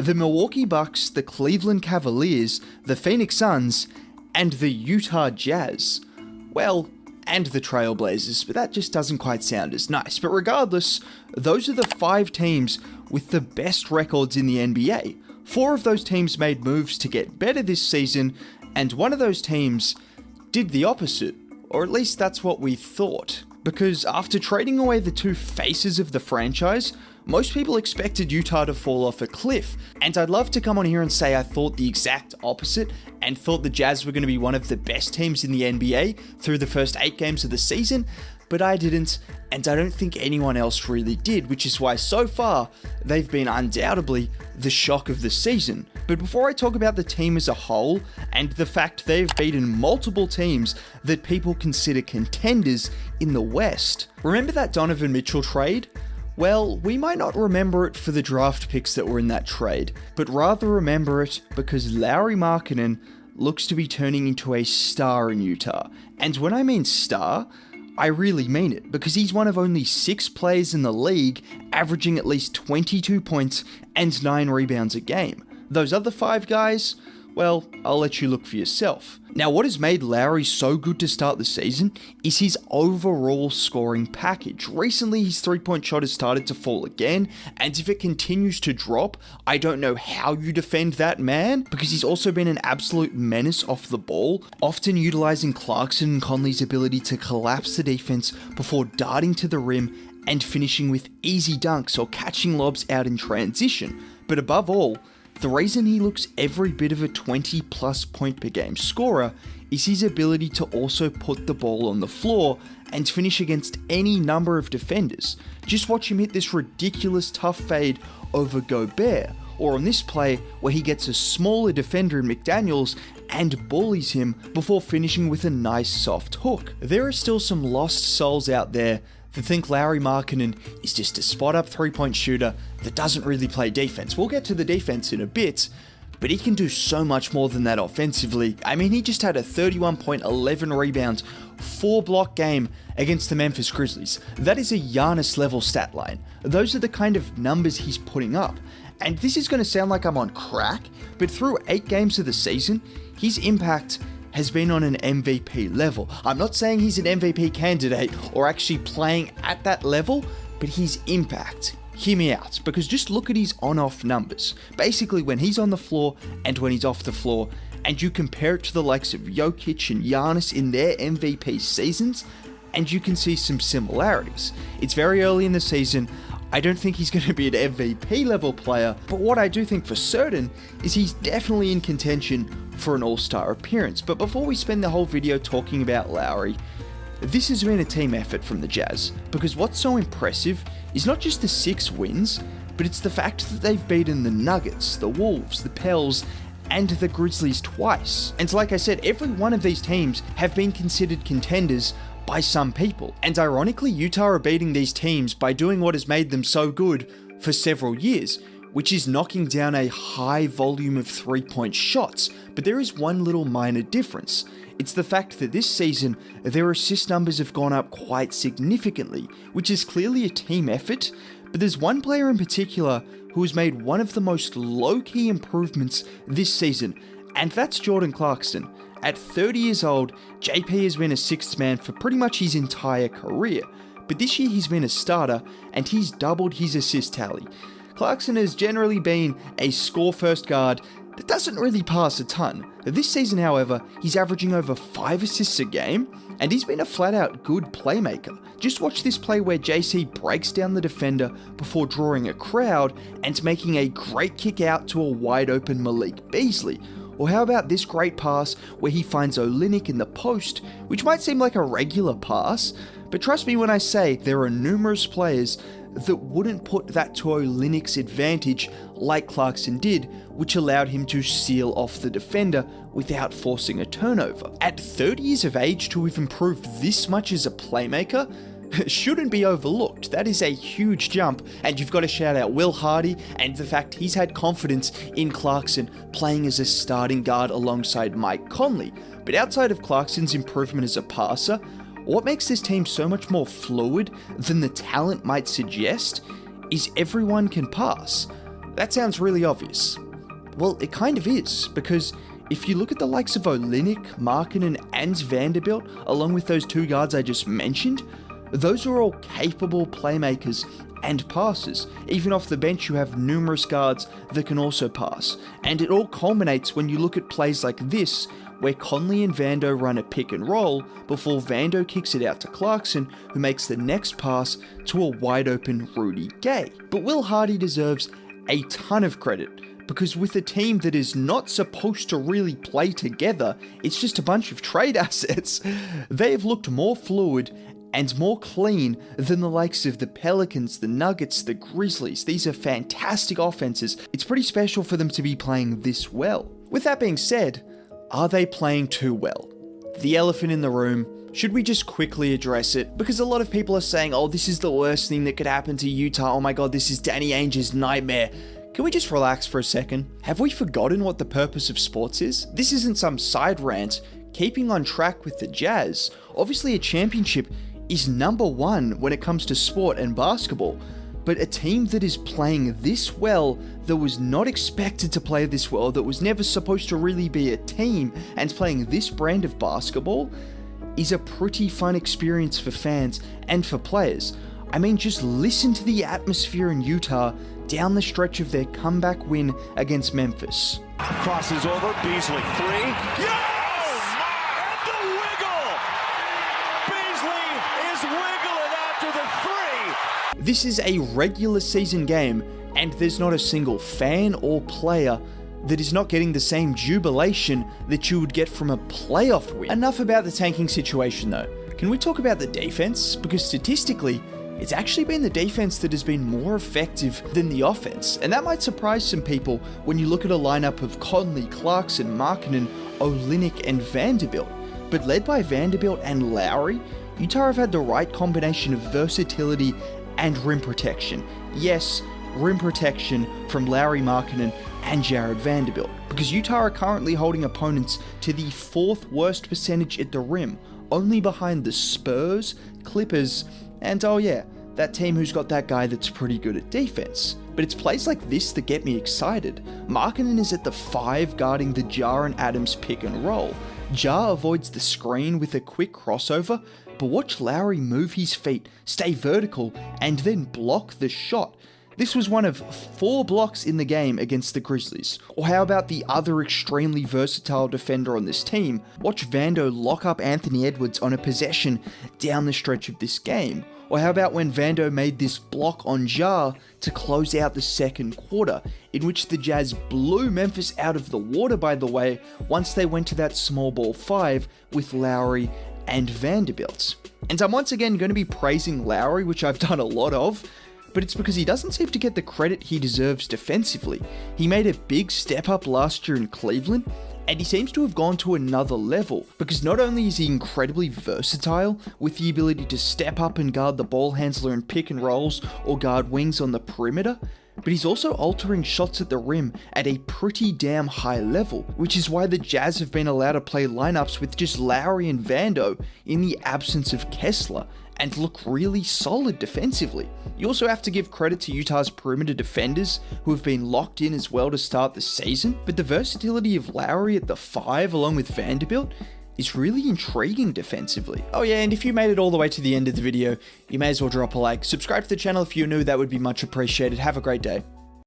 the Milwaukee Bucks, the Cleveland Cavaliers, the Phoenix Suns, and the Utah Jazz. Well, and the Trailblazers, but that just doesn't quite sound as nice. But regardless, those are the 5 teams with the best records in the NBA. 4 of those teams made moves to get better this season, and one of those teams did the opposite, or at least that's what we thought. Because after trading away the 2 faces of the franchise, most people expected Utah to fall off a cliff, and I'd love to come on here and say I thought the exact opposite, and thought the Jazz were going to be one of the best teams in the NBA through the first 8 games of the season, but I didn't, and I don't think anyone else really did, which is why so far, they've been undoubtedly the shock of the season. But before I talk about the team as a whole, and the fact they've beaten multiple teams that people consider contenders in the West, remember that Donovan Mitchell trade? Well, we might not remember it for the draft picks that were in that trade, but rather remember it because Lauri Markkanen looks to be turning into a star in Utah. And when I mean star, I really mean it, because he's one of only 6 players in the league averaging at least 22 points and 9 rebounds a game. Those other 5 guys, well, I'll let you look for yourself. Now, what has made Lauri so good to start the season is his overall scoring package. Recently, his 3-point shot has started to fall again, and if it continues to drop, I don't know how you defend that man, because he's also been an absolute menace off the ball, often utilizing Clarkson and Conley's ability to collapse the defense before darting to the rim and finishing with easy dunks or catching lobs out in transition. But above all, the reason he looks every bit of a 20+ point per game scorer is his ability to also put the ball on the floor and finish against any number of defenders. Just watch him hit this ridiculous tough fade over Gobert, or on this play where he gets a smaller defender in McDaniels and bullies him before finishing with a nice soft hook. There are still some lost souls out there that think Lauri Markkanen is just a spot-up 3-point shooter that doesn't really play defense. We'll get to the defense in a bit, but he can do so much more than that offensively. I mean, he just had a 31-point, 11 rebounds, 4-block game against the Memphis Grizzlies. That is a Giannis-level stat line. Those are the kind of numbers he's putting up. And this is going to sound like I'm on crack, but through 8 games of the season, his impact has been on an MVP level. I'm not saying he's an MVP candidate or actually playing at that level, but his impact, hear me out, because just look at his on-off numbers. Basically, when he's on the floor and when he's off the floor, and you compare it to the likes of Jokic and Giannis in their MVP seasons, and you can see some similarities. It's very early in the season. I don't think he's going to be an MVP level player, but what I do think for certain is he's definitely in contention for an all-star appearance. But before we spend the whole video talking about Lauri, this has been a team effort from the Jazz, because what's so impressive is not just the 6 wins, but it's the fact that they've beaten the Nuggets, the Wolves, the Pels, and the Grizzlies twice. And like I said, every one of these teams have been considered contenders by some people. And ironically, Utah are beating these teams by doing what has made them so good for several years, which is knocking down a high volume of 3-point shots. But there is one little minor difference. It's the fact that this season, their assist numbers have gone up quite significantly, which is clearly a team effort, but there's one player in particular who has made one of the most low-key improvements this season, and that's Jordan Clarkson. At 30 years old, JP has been a 6th man for pretty much his entire career, but this year he's been a starter, and he's doubled his assist tally. Clarkson has generally been a score-first guard that doesn't really pass a ton. This season, however, he's averaging over 5 assists a game, and he's been a flat-out good playmaker. Just watch this play where JC breaks down the defender before drawing a crowd and making a great kick out to a wide-open Malik Beasley. Or how about this great pass where he finds Olynyk in the post, which might seem like a regular pass, but trust me when I say there are numerous players that wouldn't put that to Olynyk's advantage like Clarkson did, which allowed him to seal off the defender without forcing a turnover. At 30 years of age to have improved this much as a playmaker shouldn't be overlooked. That is a huge jump, and you've got to shout out Will Hardy and the fact he's had confidence in Clarkson playing as a starting guard alongside Mike Conley. But outside of Clarkson's improvement as a passer, what makes this team so much more fluid than the talent might suggest is everyone can pass. That sounds really obvious. Well, it kind of is, because if you look at the likes of Olynyk, Markkanen, and Vanderbilt, along with those two guards I just mentioned, those are all capable playmakers and passers. Even off the bench, you have numerous guards that can also pass. And it all culminates when you look at plays like this, where Conley and Vando run a pick and roll before Vando kicks it out to Clarkson, who makes the next pass to a wide open Rudy Gay. But Will Hardy deserves a ton of credit, because with a team that is not supposed to really play together, it's just a bunch of trade assets, they have looked more fluid and more clean than the likes of the Pelicans, the Nuggets, the Grizzlies. These are fantastic offenses. It's pretty special for them to be playing this well. With that being said, are they playing too well? The elephant in the room. Should we just quickly address it? Because a lot of people are saying, oh, this is the worst thing that could happen to Utah. Oh my god, this is Danny Ainge's nightmare. Can we just relax for a second? Have we forgotten what the purpose of sports is? This isn't some side rant. Keeping on track with the Jazz, obviously a championship is number one when it comes to sport and basketball. But a team that is playing this well, that was not expected to play this well, that was never supposed to really be a team, and playing this brand of basketball, is a pretty fun experience for fans and for players. I mean, just listen to the atmosphere in Utah down the stretch of their comeback win against Memphis. Crosses over, Beasley, three. Yes! And the wiggle! Beasley is wiggling after the three! This is a regular season game, and there's not a single fan or player that is not getting the same jubilation that you would get from a playoff win. Enough about the tanking situation though. Can we talk about the defense? Because statistically, it's actually been the defense that has been more effective than the offense. And that might surprise some people when you look at a lineup of Conley, Clarkson, Markkanen, Olynyk, and Vanderbilt. But led by Vanderbilt and Lowry, Utah have had the right combination of versatility and rim protection. Yes, rim protection from Lowry, Markkanen, and Jared Vanderbilt, because Utah are currently holding opponents to the 4th worst percentage at the rim, only behind the Spurs, Clippers, and oh yeah, that team who's got that guy that's pretty good at defense. But it's plays like this that get me excited. Markkanen is at the 5 guarding the Ja and Adams pick and roll. Ja avoids the screen with a quick crossover, but watch Lowry move his feet, stay vertical, and then block the shot. This was one of 4 blocks in the game against the Grizzlies. Or how about the other extremely versatile defender on this team? Watch Vando lock up Anthony Edwards on a possession down the stretch of this game. Or how about when Vando made this block on Ja to close out the second quarter, in which the Jazz blew Memphis out of the water, by the way, once they went to that small ball 5 with Lowry and Vanderbilt. And I'm once again going to be praising Lowry, which I've done a lot of, but it's because he doesn't seem to get the credit he deserves defensively. He made a big step up last year in Cleveland, and he seems to have gone to another level, because not only is he incredibly versatile, with the ability to step up and guard the ball handler in pick and rolls or guard wings on the perimeter, but he's also altering shots at the rim at a pretty damn high level, which is why the Jazz have been allowed to play lineups with just Lowry and Vando in the absence of Kessler, and look really solid defensively. You also have to give credit to Utah's perimeter defenders, who have been locked in as well to start the season, but the versatility of Lowry at the 5 along with Vanderbilt is really intriguing defensively. Oh yeah, and if you made it all the way to the end of the video, you may as well drop a like. Subscribe to the channel if you're new, that would be much appreciated. Have a great day.